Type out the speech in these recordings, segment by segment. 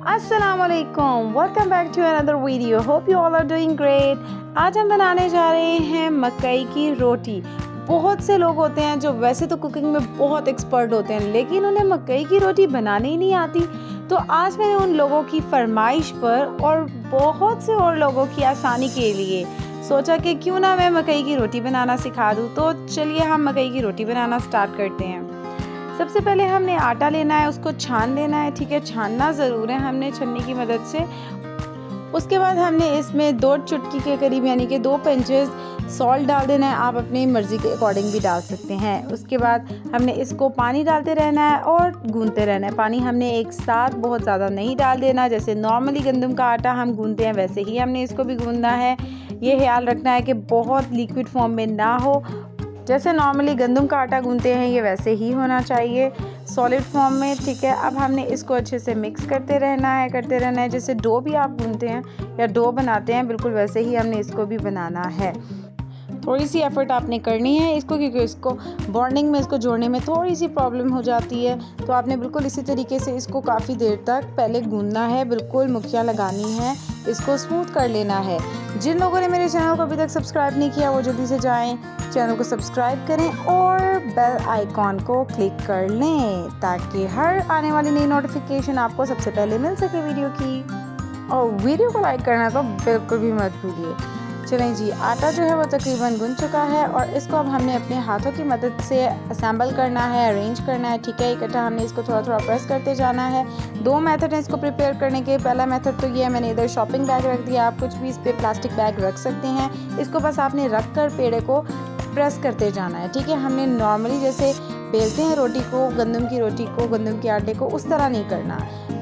अस्सलामुअलैकुम, welcome back to another video. Hope you all are doing great. आज हम बनाने जा रहे हैं मकई की रोटी। बहुत से लोग होते हैं जो वैसे तो कुकिंग में बहुत एक्सपर्ट होते हैं, लेकिन उन्हें मकई की रोटी बनानी ही नहीं आती। तो आज मैंने उन लोगों की फरमाइश पर और बहुत से और लोगों की आसानी के लिए सोचा कि क्यों ना मैं मकई की रोटी बनाना सिखा दूँ। तो चलिए हम मकई की रोटी बनाना स्टार्ट करते हैं। सबसे पहले हमने आटा लेना है, उसको छान लेना है। ठीक है, छानना ज़रूर है हमने छन्नी की मदद से। उसके बाद हमने इसमें 2 चुटकी के करीब यानी कि 2 पिंचेस सॉल्ट डाल देना है। आप अपनी मर्ज़ी के अकॉर्डिंग भी डाल सकते हैं। उसके बाद हमने इसको पानी डालते रहना है और गूंदते रहना है। पानी हमने एक साथ बहुत ज़्यादा नहीं डाल देना। जैसे नॉर्मली गंदम का आटा हम गूंदते हैं वैसे ही हमने इसको भी गूंदना है। ये ख्याल रखना है कि बहुत लिक्विड फॉर्म में ना हो। जैसे नॉर्मली गंदम का आटा गूंदते हैं ये वैसे ही होना चाहिए, सॉलिड फॉर्म में। ठीक है, अब हमने इसको अच्छे से मिक्स करते रहना है। जैसे डो भी आप गूंदते हैं या डो बनाते हैं, बिल्कुल वैसे ही हमने इसको भी बनाना है। थोड़ी सी एफ़र्ट आपने करनी है इसको, क्योंकि इसको बॉन्डिंग में इसको जोड़ने में थोड़ी सी प्रॉब्लम हो जाती है। तो आपने बिल्कुल इसी तरीके से इसको काफ़ी देर तक पहले गूंदना है, बिल्कुल मुखिया लगानी है, इसको स्मूथ कर लेना है। जिन लोगों ने मेरे चैनल को अभी तक सब्सक्राइब नहीं किया वो जल्दी से जाएं, चैनल को सब्सक्राइब करें और बेल आइकॉन को क्लिक कर लें ताकि हर आने वाली नई नोटिफिकेशन आपको सबसे पहले मिल सके वीडियो की। और वीडियो को लाइक करना तो बिल्कुल भी मत भूलिए। चलें जी, आटा जो है वो तकरीबन गुंद चुका है और इसको अब हमने अपने हाथों की मदद से असेंबल करना है, अरेंज करना है। ठीक है, इकट्ठा हमने इसको थोड़ा थोड़ा प्रेस करते जाना है। 2 मेथड हैं इसको प्रिपेयर करने के। पहला मेथड तो ये है, मैंने इधर शॉपिंग बैग रख दिया। आप कुछ भी इस पर प्लास्टिक बैग रख सकते हैं। इसको बस आपने रख कर पेड़े को प्रेस करते जाना है। ठीक है, हमने नॉर्मली जैसे बेलते हैं रोटी को, गंदम की रोटी को, गंदम के आटे को, उस तरह नहीं करना,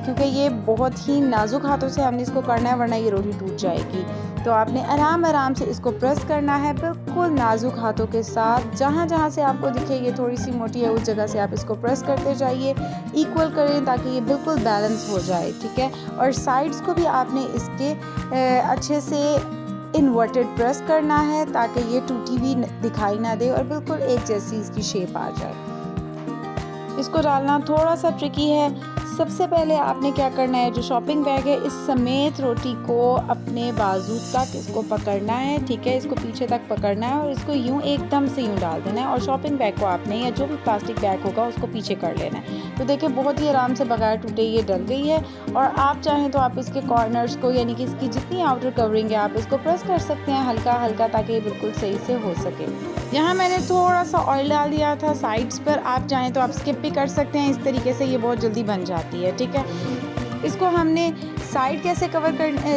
क्योंकि ये बहुत ही नाजुक हाथों से हमने इसको करना है, वरना ये रोटी टूट जाएगी। तो आपने आराम आराम से इसको प्रेस करना है, बिल्कुल नाजुक हाथों के साथ। जहाँ जहाँ से आपको दिखे ये थोड़ी सी मोटी है, उस जगह से आप इसको प्रेस करते जाइए, इक्वल करें ताकि ये बिल्कुल बैलेंस हो जाए। ठीक है, और साइड्स को भी आपने इसके अच्छे से इन्वर्टेड प्रेस करना है ताकि ये टूटी भी दिखाई ना दे और बिल्कुल एक जैसी इसकी शेप आ जाए। इसको डालना थोड़ा सा ट्रिकी है। सबसे पहले आपने क्या करना है, जो शॉपिंग बैग है इस समेत रोटी को अपने बाजू तक इसको पकड़ना है। ठीक है, इसको पीछे तक पकड़ना है और इसको यूं एकदम से यूं डाल देना है। और शॉपिंग बैग को आपने या जो भी प्लास्टिक बैग होगा उसको पीछे कर लेना है। तो देखिए बहुत ही आराम से बगैर टूटे ये डल गई है। और आप चाहें तो आप इसके कॉर्नर्स को यानी कि इसकी जितनी आउटर कवरिंग है आप इसको प्रेस कर सकते हैं हल्का हल्का, ताकि ये बिल्कुल सही से हो सके। यहाँ मैंने थोड़ा सा ऑयल डाल दिया था साइड्स पर, आप चाहें तो आप स्किप भी कर सकते हैं। इस तरीके से ये बहुत जल्दी बन जाती है। ठीक है, इसको हमने साइड कैसे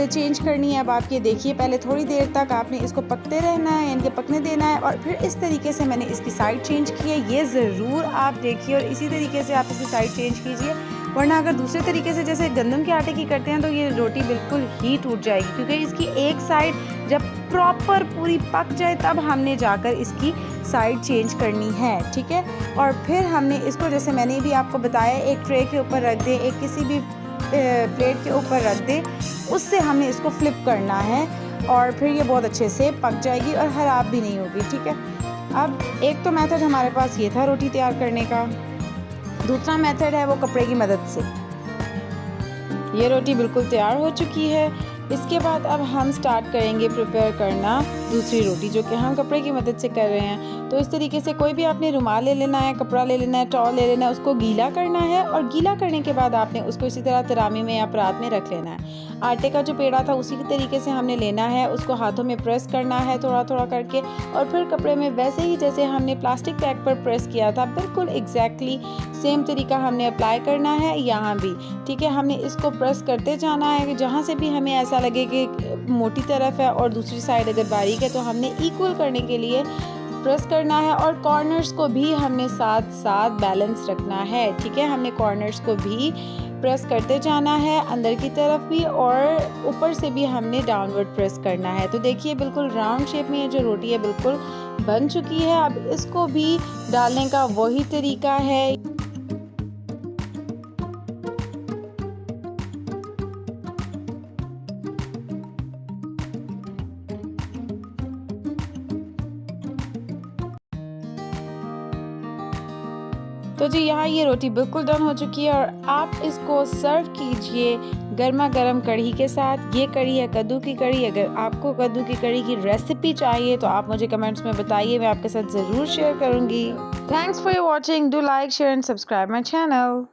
चेंज करनी है अब आप ये देखिए। पहले थोड़ी देर तक आपने इसको पकते रहना है, यानी कि पकने देना है, और फिर इस तरीके से मैंने इसकी साइड चेंज की है। ये ज़रूर आप देखिए और इसी तरीके से आप इसकी साइड चेंज कीजिए, वरना अगर दूसरे तरीके से जैसे गंदम के आटे की करते हैं तो ये रोटी बिल्कुल ही टूट जाएगी, क्योंकि इसकी एक साइड जब प्रॉपर पूरी पक जाए तब हमने जाकर इसकी साइड चेंज करनी है। ठीक है, और फिर हमने इसको जैसे मैंने भी आपको बताया, एक ट्रे के ऊपर रख दें, एक किसी भी प्लेट के ऊपर रख दें, उससे हमने इसको फ्लिप करना है और फिर ये बहुत अच्छे से पक जाएगी और ख़राब भी नहीं होगी। ठीक है, अब एक तो मेथड हमारे पास ये था रोटी तैयार करने का। दूसरा मेथड है वो कपड़े की मदद से। ये रोटी बिल्कुल तैयार हो चुकी है। इसके बाद अब हम स्टार्ट करेंगे प्रिपेयर करना दूसरी रोटी, जो कि हम कपड़े की मदद से कर रहे हैं। तो इस तरीके से कोई भी आपने रुमाल ले लेना है, कपड़ा ले लेना है, टॉवल ले लेना है, उसको गीला करना है और गीला करने के बाद आपने उसको इसी तरह तरामी में या परात में रख लेना है। आटे का जो पेड़ा था उसी तरीके से हमने लेना है, उसको हाथों में प्रेस करना है थोड़ा थोड़ा करके, और फिर कपड़े में वैसे ही जैसे हमने प्लास्टिक बैग पर प्रेस किया था बिल्कुल एग्जैक्टली सेम तरीका हमने अप्लाई करना है यहाँ भी। ठीक है, हमने इसको प्रेस करते जाना है कि जहाँ से भी हमें ऐसा लगे कि मोटी तरफ है और दूसरी साइड अगर बारीक है तो हमने इक्वल करने के लिए प्रेस करना है। और कॉर्नर्स को भी हमने साथ साथ बैलेंस रखना है। ठीक है, हमने कॉर्नर्स को भी प्रेस करते जाना है, अंदर की तरफ भी और ऊपर से भी हमने डाउनवर्ड प्रेस करना है। तो देखिए बिल्कुल राउंड शेप में ये जो रोटी है बिल्कुल बन चुकी है। अब इसको भी डालने का वही तरीका है। तो जी यहाँ ये रोटी बिल्कुल डन हो चुकी है और आप इसको सर्व कीजिए गर्मा गर्म कढ़ी के साथ। ये कढ़ी है कद्दू की कढ़ी। अगर आपको कद्दू की कढ़ी की रेसिपी चाहिए तो आप मुझे कमेंट्स में बताइए, मैं आपके साथ ज़रूर शेयर करूँगी। Thanks for watching. Do like, share and subscribe my channel.